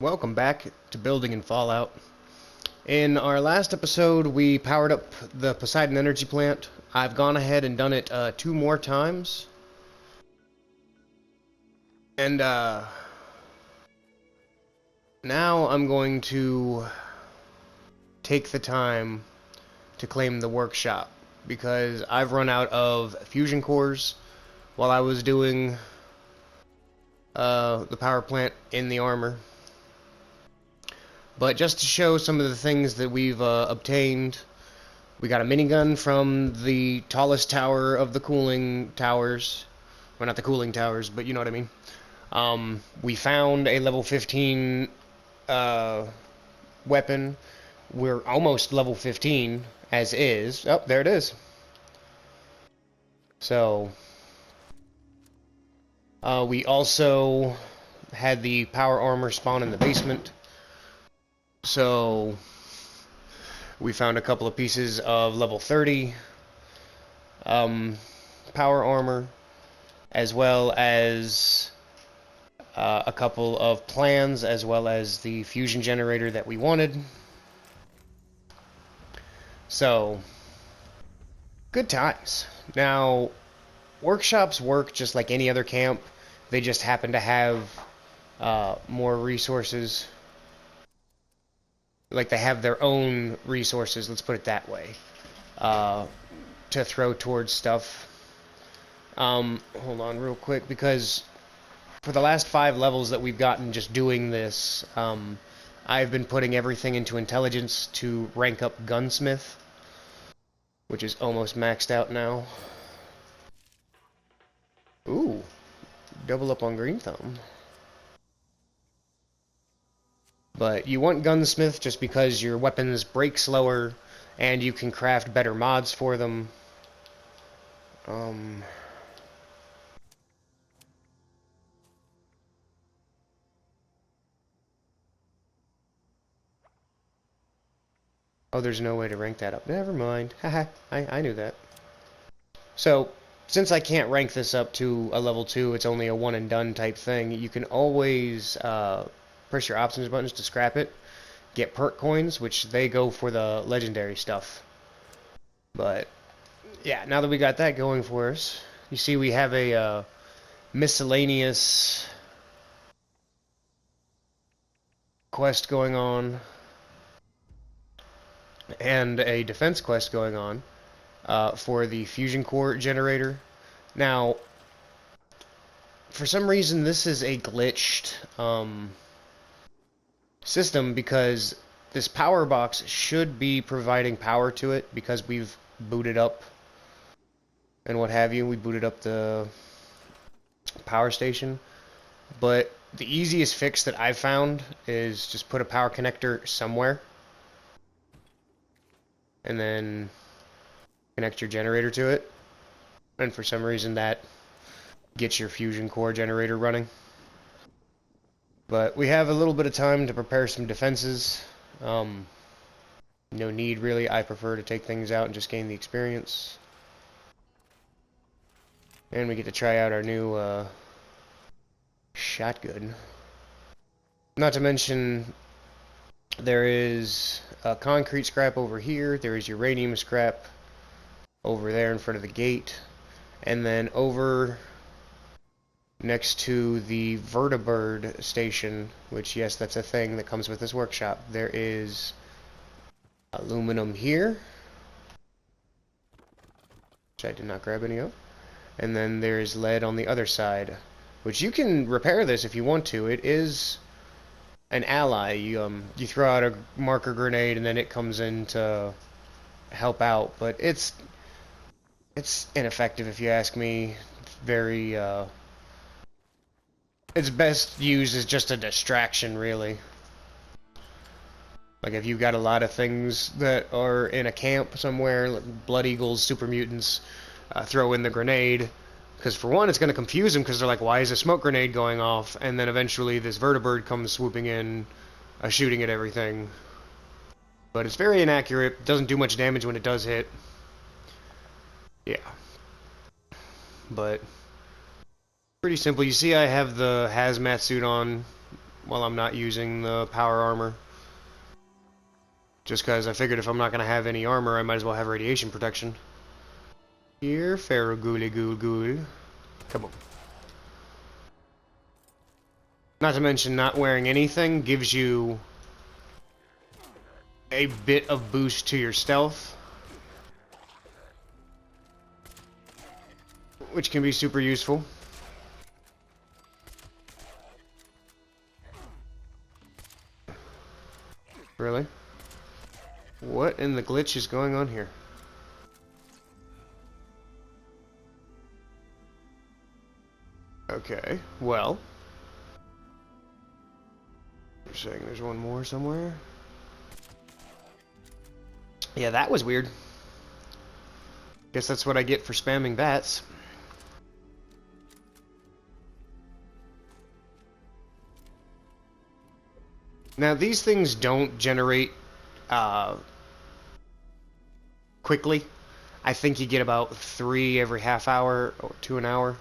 Welcome back to Building in Fallout. In our last episode, we powered up the Poseidon Energy Plant. I've gone ahead and done it 2 more times. And now I'm going to take the time to claim the workshop, because I've run out of fusion cores while I was doing the power plant in the armor. But just to show some of the things that we've obtained, we got a minigun from the tallest tower of the cooling towers. Well, not the cooling towers, but you know what I mean. We found a level 15 weapon. We're almost level 15 as is. Oh, there it is. So, we also had the power armor spawn in the basement. So, we found a couple of pieces of level 30 power armor, as well as a couple of plans, as well as the fusion generator that we wanted. So, good times. Now, workshops work just like any other camp. They just happen to have more resources. Like, they have their own resources, let's put it that way, to throw towards stuff. Hold on real quick, because for the last 5 levels that we've gotten just doing this, I've been putting everything into intelligence to rank up gunsmith, which is almost maxed out now. Ooh, double up on green thumb. But you want gunsmith just because your weapons break slower and you can craft better mods for them. Oh, there's no way to rank that up. Never mind. Haha, I knew that. So, since I can't rank this up to a level 2, it's only a one and done type thing, you can always press your options buttons to scrap it, get perk coins, which they go for the legendary stuff. But yeah, now that we got that going for us, you see we have a miscellaneous quest going on and a defense quest going on for the fusion core generator. Now, for some reason, this is a glitched system, because this power box should be providing power to it because we've booted up and what have you. We booted up the power station. But the easiest fix that I've found is just put a power connector somewhere and then connect your generator to it. And for some reason that gets your fusion core generator running. But we have a little bit of time to prepare some defenses. No need, really. I prefer to take things out and just gain the experience. And we get to try out our new shotgun. Not to mention, there is concrete scrap over here. There is uranium scrap over there in front of the gate. And then over next to the vertibird station, which, yes, that's a thing that comes with this workshop, there is aluminum here, which I did not grab any of. And then there's lead on the other side, which you can repair this if you want to. It is an ally. You throw out a marker grenade and then it comes in to help out, but it's ineffective if you ask me. It's very it's best used as just a distraction, really. Like, if you've got a lot of things that are in a camp somewhere, like Blood Eagles, super mutants, throw in the grenade, because for one, it's going to confuse them, because they're like, why is a smoke grenade going off? And then eventually this vertibird comes swooping in, shooting at everything. But it's very inaccurate, doesn't do much damage when it does hit. Yeah. But pretty simple. You see I have the hazmat suit on. while I'm not using the power armor. Just because I figured if I'm not going to have any armor, I might as well have radiation protection. Here, Farragouli Ghoul Ghoul. Come on. Not to mention, not wearing anything gives you a bit of boost to your stealth, which can be super useful. Really? What in the glitch is going on here? Okay, well. You're saying there's one more somewhere? Yeah, that was weird. Guess that's what I get for spamming bats. Now, these things don't generate quickly. I think you get about 3 every half hour or 2 an hour.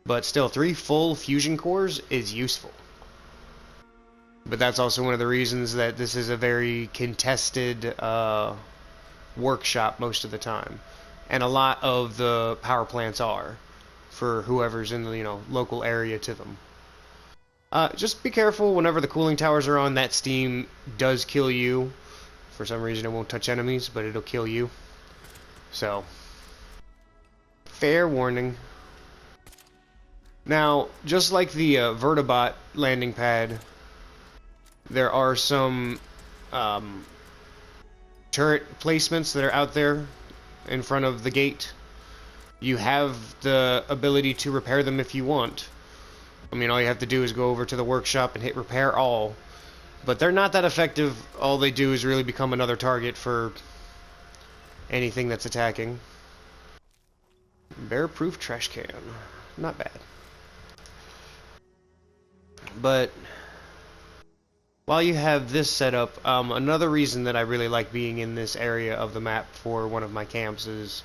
But still, 3 full fusion cores is useful. But that's also one of the reasons that this is a very contested workshop most of the time. And a lot of the power plants are, for whoever's in the local area to them. Just be careful whenever the cooling towers are on. That steam does kill you. For some reason it won't touch enemies, but it'll kill you. So, fair warning. Now, just like the Vertibot landing pad, there are some turret placements that are out there in front of the gate. You have the ability to repair them if you want. I mean, all you have to do is go over to the workshop and hit repair all. But they're not that effective. All they do is really become another target for anything that's attacking. Bear-proof trash can. Not bad. But while you have this set up, another reason that I really like being in this area of the map for one of my camps is,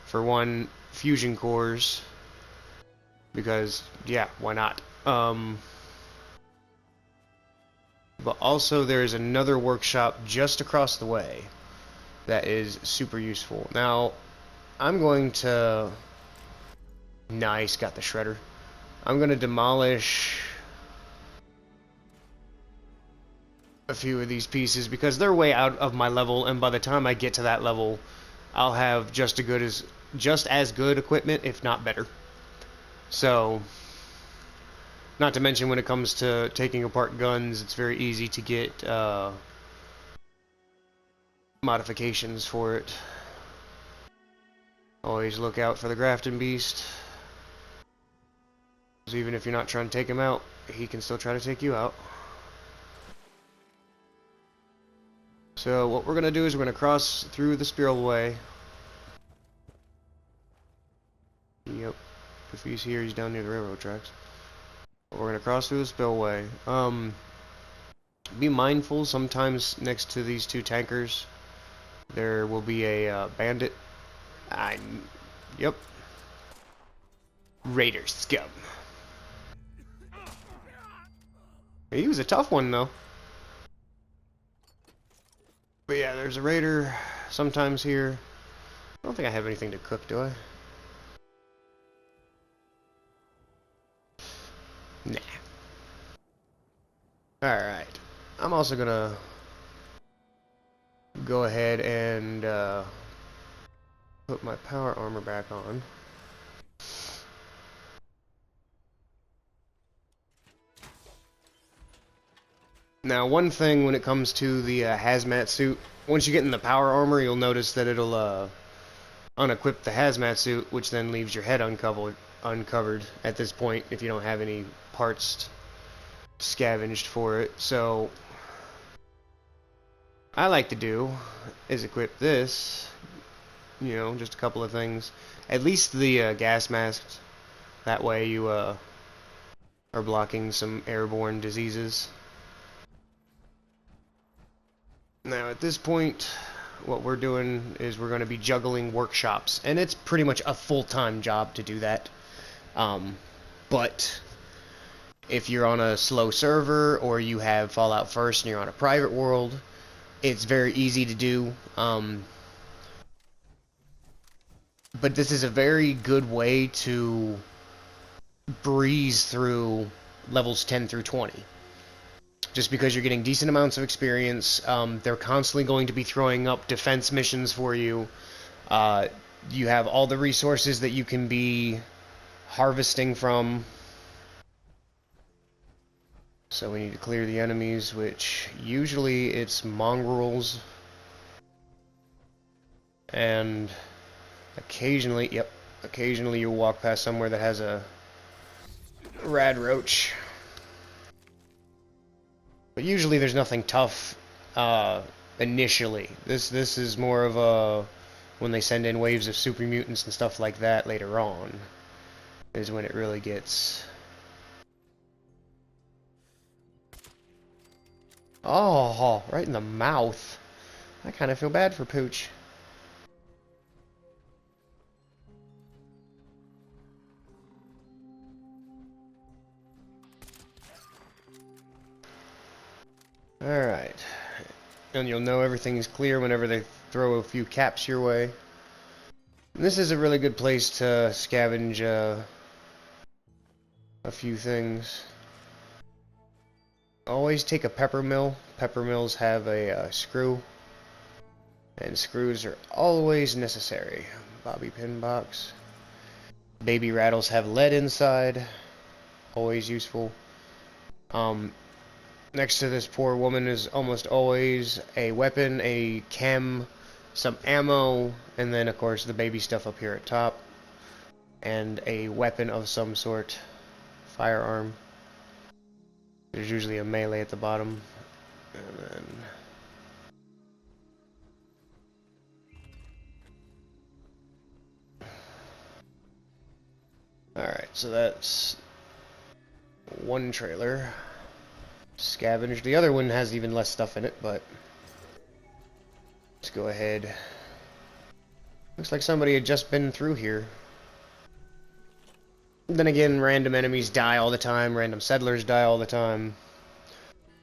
for one, fusion cores. Because, yeah, why not? But also there's another workshop just across the way that is super useful. Now, I'm going to... Nice, got the shredder. I'm going to demolish a few of these pieces because they're way out of my level, and by the time I get to that level, I'll have just as good equipment, if not better. So, not to mention when it comes to taking apart guns, it's very easy to get modifications for it. Always look out for the Grafton Beast. Because even if you're not trying to take him out, he can still try to take you out. So what we're going to do is we're going to cross through the Spiralway. Yep. If he's here, he's down near the railroad tracks. We're going to cross through the spillway. Be mindful, sometimes next to these 2 tankers, there will be a bandit. Yep. Raider scum. He was a tough one, though. But yeah, there's a raider sometimes here. I don't think I have anything to cook, do I? Nah. Alright. I'm also gonna go ahead and put my power armor back on. Now, one thing when it comes to the hazmat suit, once you get in the power armor, you'll notice that it'll unequip the hazmat suit, which then leaves your head uncovered at this point if you don't have any parts scavenged for it. So I like to do is equip this, just a couple of things, at least the gas masks. That way you are blocking some airborne diseases. Now at this point, what we're doing is we're going to be juggling workshops, and it's pretty much a full-time job to do that. But If you're on a slow server or you have Fallout First and you're on a private world, it's very easy to do. But this is a very good way to breeze through levels 10 through 20. Just because you're getting decent amounts of experience, they're constantly going to be throwing up defense missions for you. You have all the resources that you can be harvesting from. So we need to clear the enemies, which usually it's mongrels. And occasionally, yep, occasionally you'll walk past somewhere that has a rad roach. But usually there's nothing tough initially. This is more of a when they send in waves of super mutants and stuff like that later on is when it really gets. Oh, right in the mouth. I kind of feel bad for Pooch. Alright. And you'll know everything's clear whenever they throw a few caps your way. And this is a really good place to scavenge a few things. Always take a pepper mill. Pepper mills have a screw. And screws are always necessary. Bobby pin box. Baby rattles have lead inside. Always useful. Next to this poor woman is almost always a weapon, a chem, some ammo, and then of course the baby stuff up here at top. And a weapon of some sort. Firearm. There's usually a melee at the bottom. And then alright, so that's one trailer. Scavenge. The other one has even less stuff in it, but let's go ahead. Looks like somebody had just been through here. Then again, random enemies die all the time, random settlers die all the time.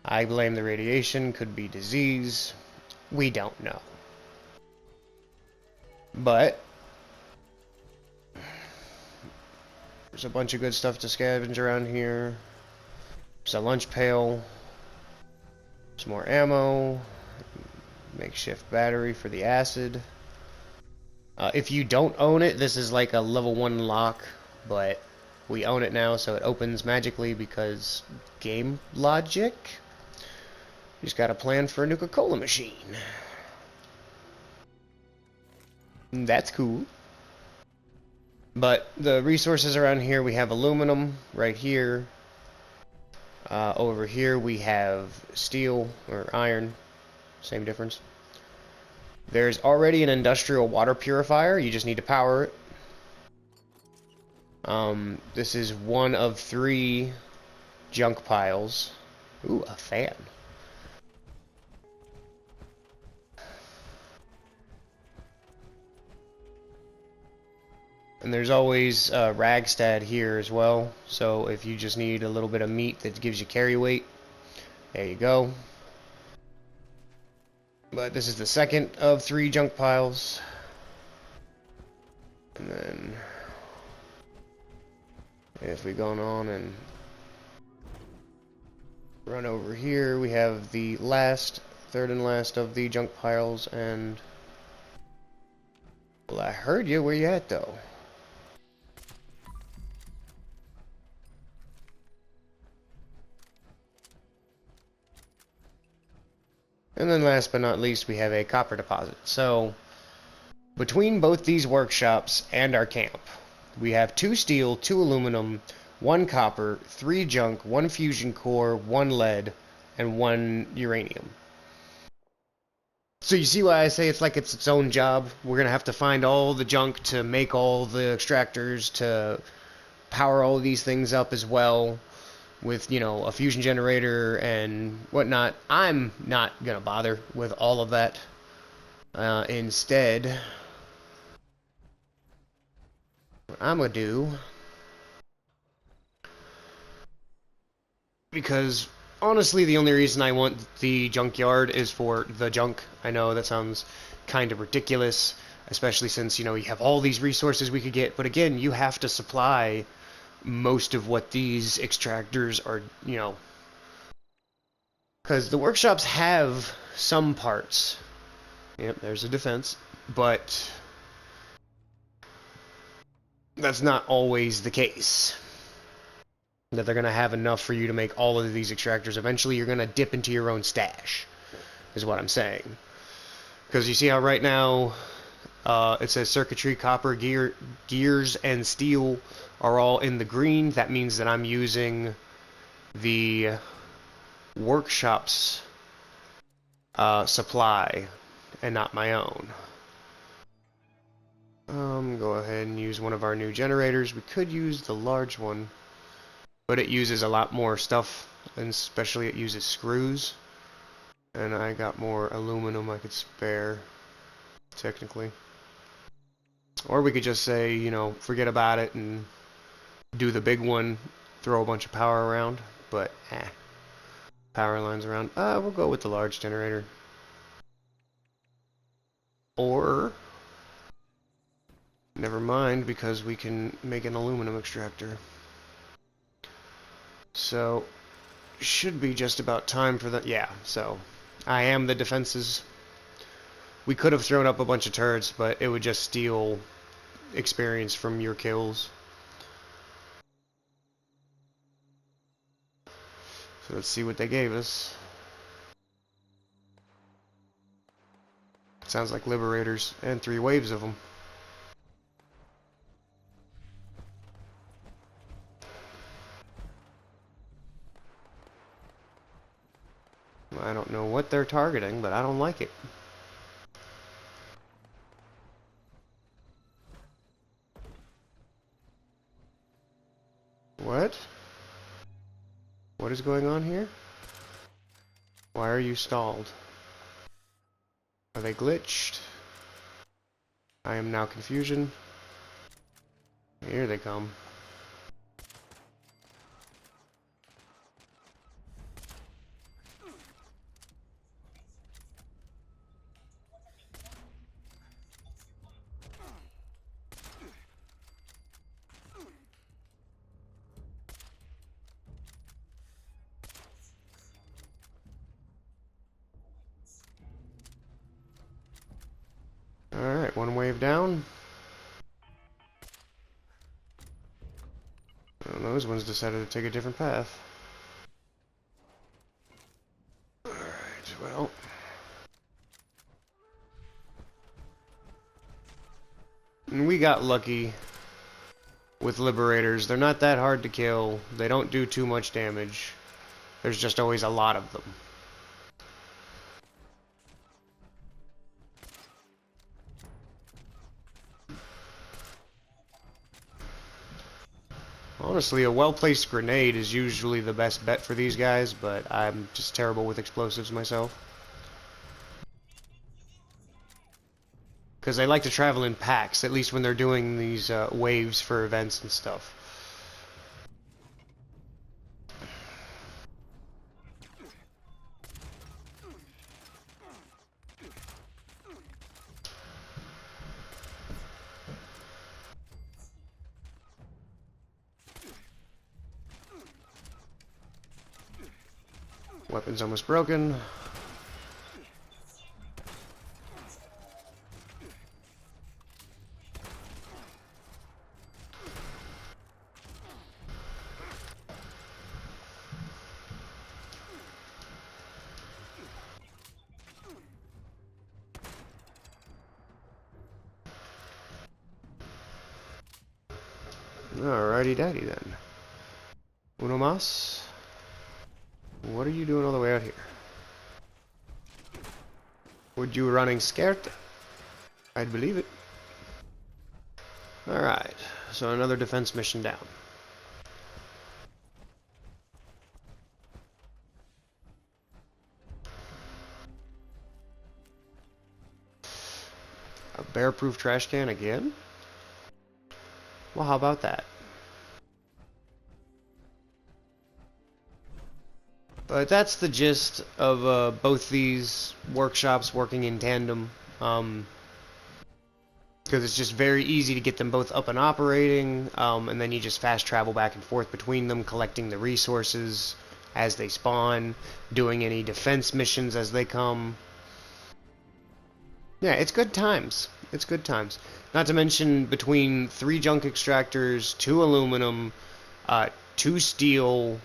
I blame the radiation, could be disease. We don't know. But there's a bunch of good stuff to scavenge around here. There's a lunch pail. Some more ammo. Makeshift battery for the acid. If you don't own it, this is like a level 1 lock, but we own it now, so it opens magically because game logic. You just got a plan for a Nuka-Cola machine. That's cool. But the resources around here, we have aluminum right here. Over here we have steel or iron, same difference. There's already an industrial water purifier, you just need to power it. This is one of 3 junk piles. Ooh, a fan. And there's always Ragstad here as well, so if you just need a little bit of meat that gives you carry weight, there you go. But this is the second of 3 junk piles. And then if we go on and run over here, we have the third and last of the junk piles, and well, I heard you. Where you at though? And then last but not least, we have a copper deposit. So, between both these workshops and our camp, we have 2 steel, 2 aluminum, 1 copper, 3 junk, 1 fusion core, 1 lead, and 1 uranium. So you see why I say it's like it's its own job? We're going to have to find all the junk to make all the extractors, to power all of these things up as well. With, you know, a fusion generator and whatnot. I'm not gonna bother with all of that. Instead, what I'm gonna do Because honestly, the only reason I want the junkyard is for the junk. I know that sounds kind of ridiculous, especially since, you have all these resources we could get, but again, you have to supply most of what these extractors are, because the workshops have some parts. Yep, there's a defense, but that's not always the case. That they're going to have enough for you to make all of these extractors. Eventually, you're going to dip into your own stash, is what I'm saying. Because you see how right now it says circuitry, copper, gears, and steel are all in the green. That means that I'm using the workshop's supply and not my own. Go ahead and use one of our new generators. We could use the large one, but it uses a lot more stuff, and especially it uses screws. And I got more aluminum I could spare, technically. Or we could just say, forget about it and do the big one, throw a bunch of power around, but power lines around. We'll go with the large generator. Or, never mind, because we can make an aluminum extractor. So, should be just about time for that. Yeah, so I am the defenses. We could have thrown up a bunch of turrets, but it would just steal experience from your kills. So let's see what they gave us. Sounds like liberators, and 3 waves of them. I don't know what they're targeting, but I don't like it. What? What is going on here? Why are you stalled? Are they glitched? I am now confusion. Here they come. Alright, one wave down. And those ones decided to take a different path. Alright, well. And we got lucky with liberators. They're not that hard to kill. They don't do too much damage. There's just always a lot of them. Honestly, a well-placed grenade is usually the best bet for these guys, but I'm just terrible with explosives myself. Because they like to travel in packs, at least when they're doing these waves for events and stuff. Weapon's almost broken. Alrighty daddy then. Uno mas. What are you doing all the way out here? Would you running scared? I'd believe it. Alright, so another defense mission down. A bear-proof trash can again? Well, how about that? But that's the gist of both these workshops working in tandem. Because it's just very easy to get them both up and operating, and then you just fast travel back and forth between them, collecting the resources as they spawn, doing any defense missions as they come. Yeah, it's good times. It's good times. Not to mention between 3 junk extractors, 2 aluminum, 2 steel,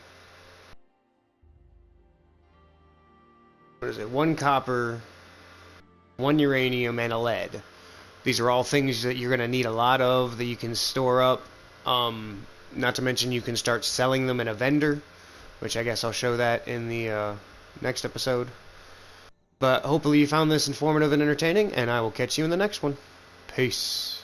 what is it, 1 copper, 1 uranium, and a lead. These are all things that you're going to need a lot of that you can store up. Not to mention you can start selling them in a vendor, which I guess I'll show that in the next episode. But hopefully you found this informative and entertaining, and I will catch you in the next one. Peace.